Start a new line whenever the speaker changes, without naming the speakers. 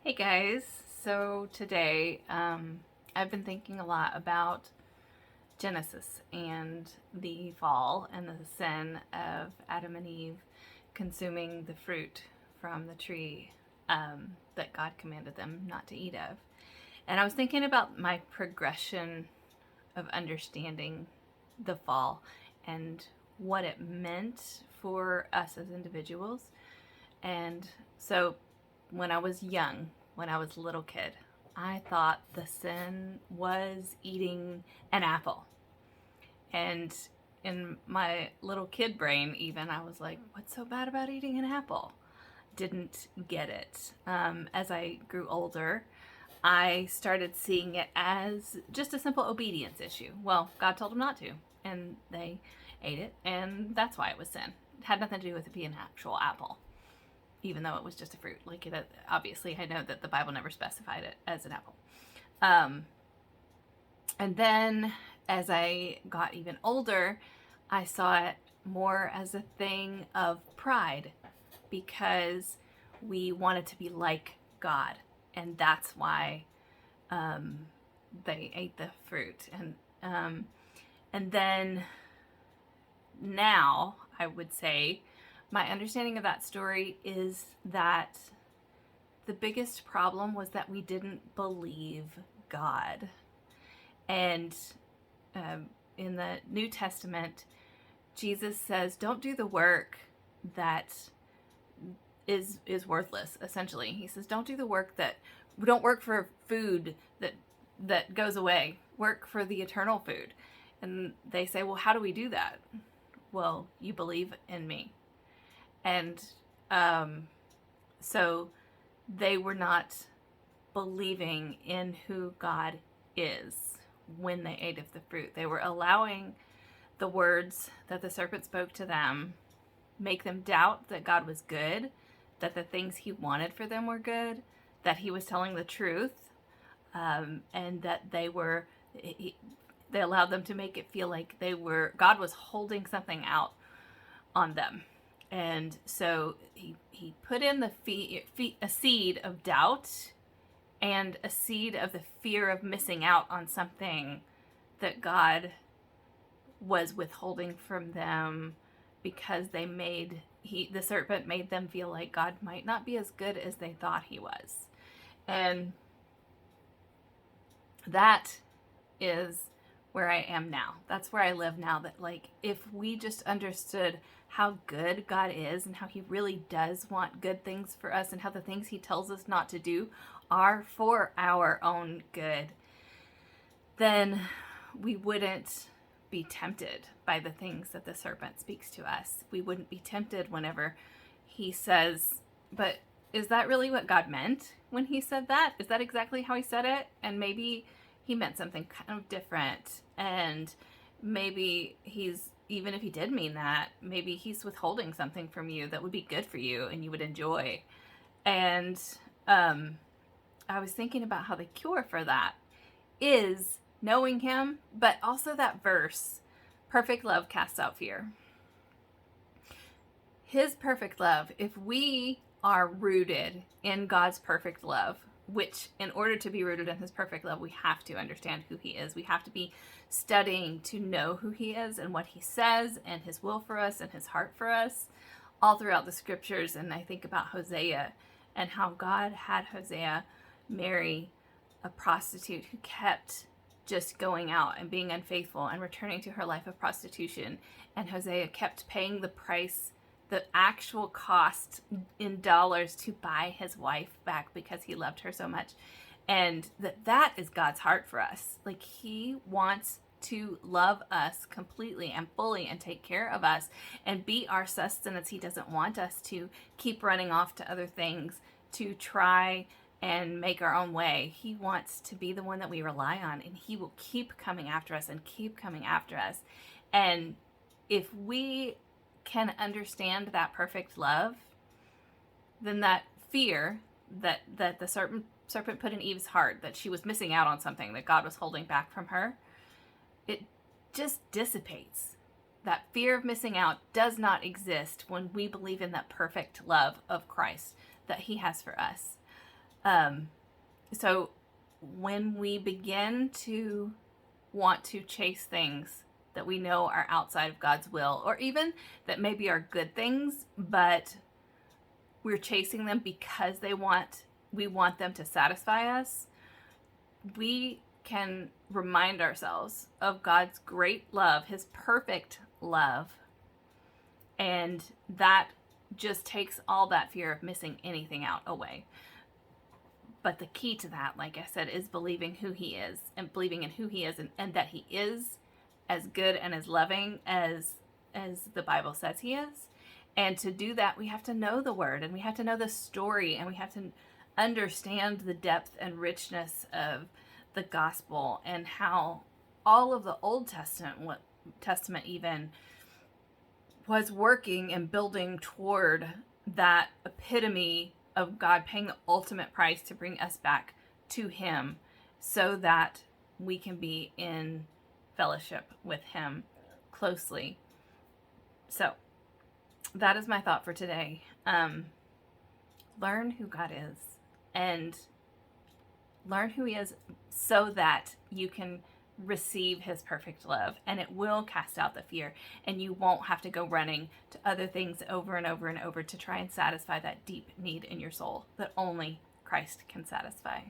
Hey guys, so today I've been thinking a lot about Genesis and the fall and the sin of Adam and Eve consuming the fruit from the tree that God commanded them not to eat of. And I was thinking about my progression of understanding the fall and what it meant for us as individuals. And so when I was young, when I was a little kid, I thought the sin was eating an apple. And in my little kid brain, even, I was like, what's so bad about eating an apple? Didn't get it. As I grew older, I started seeing it as just a simple obedience issue. Well, God told them not to, and they ate it, and that's why it was sin. It had nothing to do with it being an actual apple, even though it was just a fruit. Like, it, obviously, I know that the Bible never specified it as an apple. And then as I got even older, I saw it more as a thing of pride because we wanted to be like God. And that's why they ate the fruit. And then now, I would say, my understanding of that story is that the biggest problem was that we didn't believe God. And in the New Testament, Jesus says, don't do the work that is worthless, essentially. He says, don't do the work don't work for food that goes away. Work for the eternal food. And they say, well, how do we do that? Well, you believe in me. And so they were not believing in who God is when they ate of the fruit. They were allowing the words that the serpent spoke to them make them doubt that God was good, that the things he wanted for them were good, that he was telling the truth, and that they allowed them to make it feel like God was holding something out on them. And so he put in a seed of doubt and a seed of the fear of missing out on something that God was withholding from them because the serpent made them feel like God might not be as good as they thought he was. And that is where I am now. That's where I live now. That, like, if we just understood how good God is and how he really does want good things for us and how the things he tells us not to do are for our own good, then we wouldn't be tempted by the things that the serpent speaks to us. We wouldn't be tempted whenever he says, but is that really what God meant when he said that? Is that exactly how he said it? And maybe he meant something kind of different. And maybe even if he did mean that, maybe he's withholding something from you that would be good for you and you would enjoy. And I was thinking about how the cure for that is knowing him, but also that verse, perfect love casts out fear. His perfect love, if we are rooted in God's perfect love, which in order to be rooted in his perfect love, we have to understand who he is. We have to be studying to know who he is and what he says and his will for us and his heart for us all throughout the scriptures. And I think about Hosea and how God had Hosea marry a prostitute who kept just going out and being unfaithful and returning to her life of prostitution. And Hosea kept paying the price, the actual cost in dollars to buy his wife back because he loved her so much. And that is God's heart for us. Like, he wants to love us completely and fully and take care of us and be our sustenance. He doesn't want us to keep running off to other things to try and make our own way. He wants to be the one that we rely on, and he will keep coming after us and keep coming after us. And if we can understand that perfect love, then that fear that the serpent put in Eve's heart, that she was missing out on something, that God was holding back from her, it just dissipates. That fear of missing out does not exist when we believe in that perfect love of Christ that he has for us. So when we begin to want to chase things that we know are outside of God's will, or even that maybe are good things, but we're chasing them because we want them to satisfy us, we can remind ourselves of God's great love, his perfect love, and that just takes all that fear of missing anything out away. But the key to that, like I said, is believing who he is, and believing in who he is, and that he is as good and as loving as the Bible says he is. And to do that, we have to know the word, and we have to know the story, and we have to understand the depth and richness of the gospel, and how all of the Old Testament even was working and building toward that epitome of God paying the ultimate price to bring us back to him, so that we can be in fellowship with him closely. So that is my thought for today. Learn who God is, and learn who he is, so that you can receive his perfect love, and it will cast out the fear, and you won't have to go running to other things over and over and over to try and satisfy that deep need in your soul that only Christ can satisfy.